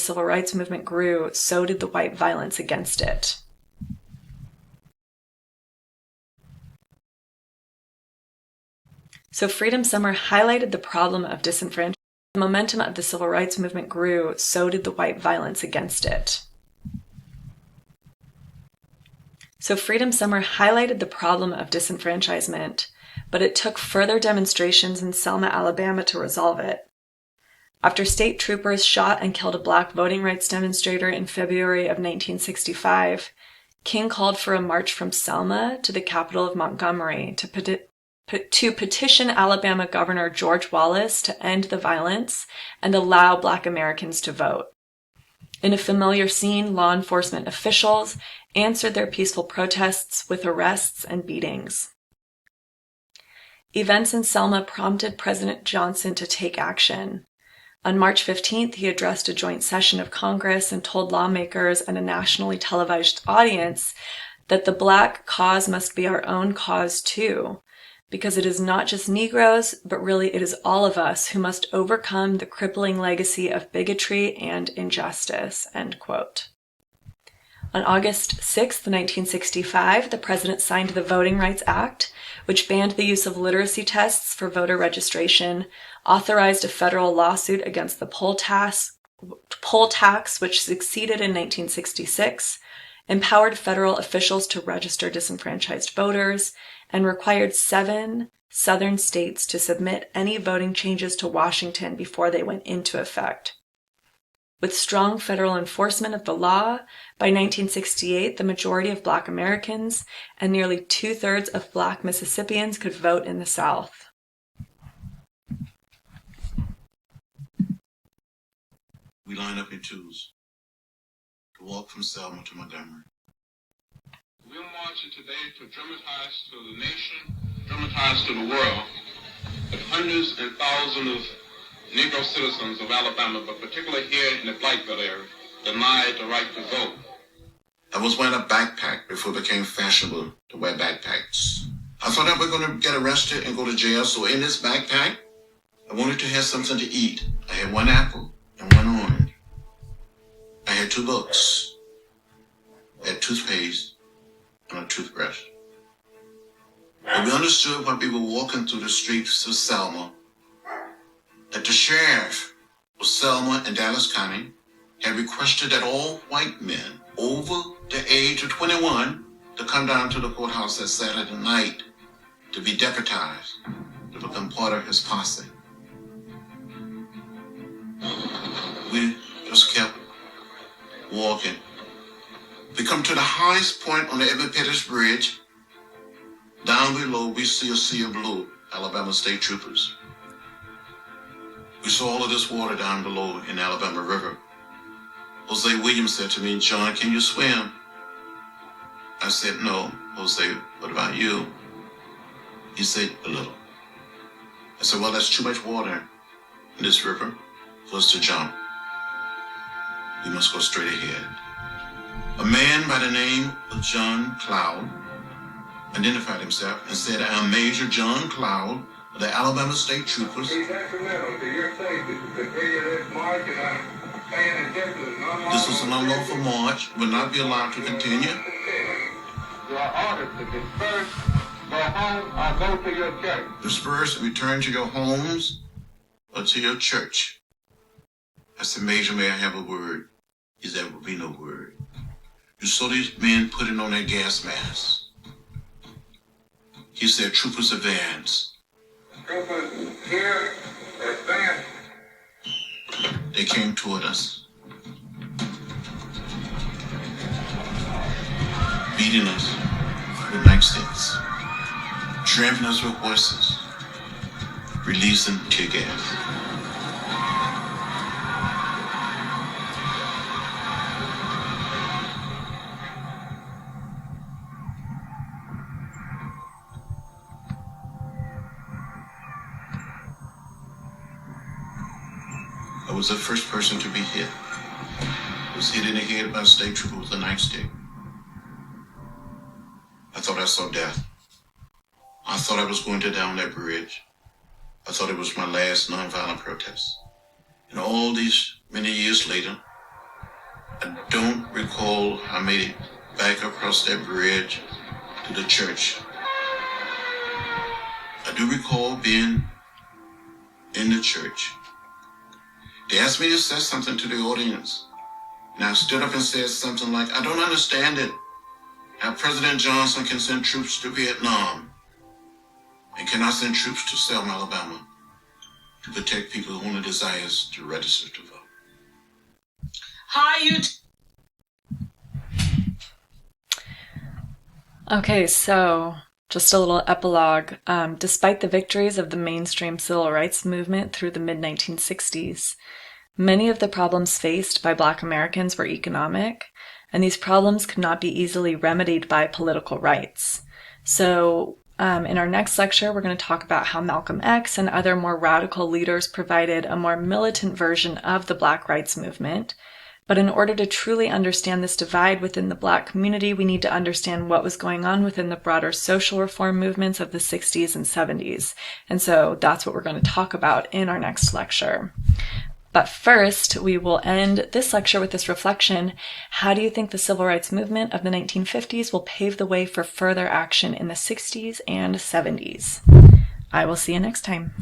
civil rights movement grew, so did the white violence against it. So Freedom Summer highlighted the problem of disenfranchisement. The momentum of the civil rights movement grew, so did the white violence against it. So Freedom Summer highlighted the problem of disenfranchisement, but it took further demonstrations in Selma, Alabama to resolve it. After state troopers shot and killed a black voting rights demonstrator in February of 1965, King called for a march from Selma to the capital of Montgomery to petition Alabama Governor George Wallace to end the violence and allow Black Americans to vote. In a familiar scene, law enforcement officials answered their peaceful protests with arrests and beatings. Events in Selma prompted President Johnson to take action. On March 15th, he addressed a joint session of Congress and told lawmakers and a nationally televised audience that the Black cause must be our own cause too, because it is not just Negroes, but really it is all of us who must overcome the crippling legacy of bigotry and injustice, end quote. On August 6, 1965, the president signed the Voting Rights Act, which banned the use of literacy tests for voter registration, authorized a federal lawsuit against the poll tax, which succeeded in 1966, empowered federal officials to register disenfranchised voters, and required 7 southern states to submit any voting changes to Washington before they went into effect. With strong federal enforcement of the law, by 1968, the majority of Black Americans and nearly 2/3 of Black Mississippians could vote in the South. We line up in twos to walk from Selma to Montgomery. We're marching today to dramatize to the nation, dramatize to the world, that hundreds and thousands of Negro citizens of Alabama, but particularly here in the Blackville area, denied the right to vote. I was wearing a backpack before it became fashionable to wear backpacks. I thought I was going to get arrested and go to jail, so in this backpack, I wanted to have something to eat. I had 1 apple and 1 orange. I had 2 books. I had toothpaste and a toothbrush. And we understood while we were walking through the streets of Selma that the sheriff of Selma and Dallas County had requested that all white men over the age of 21 to come down to the courthouse that Saturday night to be deputized, to become part of his posse. We just kept walking. We come to the highest point on the Edmund Pettus Bridge. Down below, we see a sea of blue, Alabama State Troopers. We saw all of this water down below in the Alabama River. Jose Williams said to me, "John, can you swim?" I said, "No." Jose, "What about you?" He said, "A little." I said, "Well, that's too much water in this river for us to jump. We must go straight ahead." A man by the name of John Cloud identified himself and said, "I'm Major John Cloud of the Alabama State Troopers." He's detrimental to your safety to continue this march, and I'm paying attention to non-lawful. This was an unlawful march, will not be allowed to continue. You are ordered to disperse, go home, or go to your church. Disperse and return to your homes or to your church. I said, "Major, may I have a word?" He said, "There will be no word." You saw these men putting on their gas masks. He said, "Troopers advance." Troopers here, advance. They came toward us, beating us with nightsticks, trampling us with horses, releasing tear gas. I was the first person to be hit. I was hit in the head by a state trooper with a nightstick. I thought I saw death. I thought I was going to down that bridge. I thought it was my last nonviolent protest. And all these many years later, I don't recall I made it back across that bridge to the church. I do recall being in the church. They asked me to say something to the audience. And I stood up and said something like, I don't understand it. How President Johnson can send troops to Vietnam and cannot send troops to Selma, Alabama to protect people who only desires to register to vote. Hi, you. Okay, so just a little epilogue. Despite the victories of the mainstream civil rights movement through the mid-1960s, many of the problems faced by Black Americans were economic, and these problems could not be easily remedied by political rights. So in our next lecture, we're going to talk about how Malcolm X and other more radical leaders provided a more militant version of the Black rights movement. But in order to truly understand this divide within the Black community, we need to understand what was going on within the broader social reform movements of the 60s and 70s. And so that's what we're going to talk about in our next lecture. But first, we will end this lecture with this reflection. How do you think the civil rights movement of the 1950s will pave the way for further action in the 60s and 70s? I will see you next time.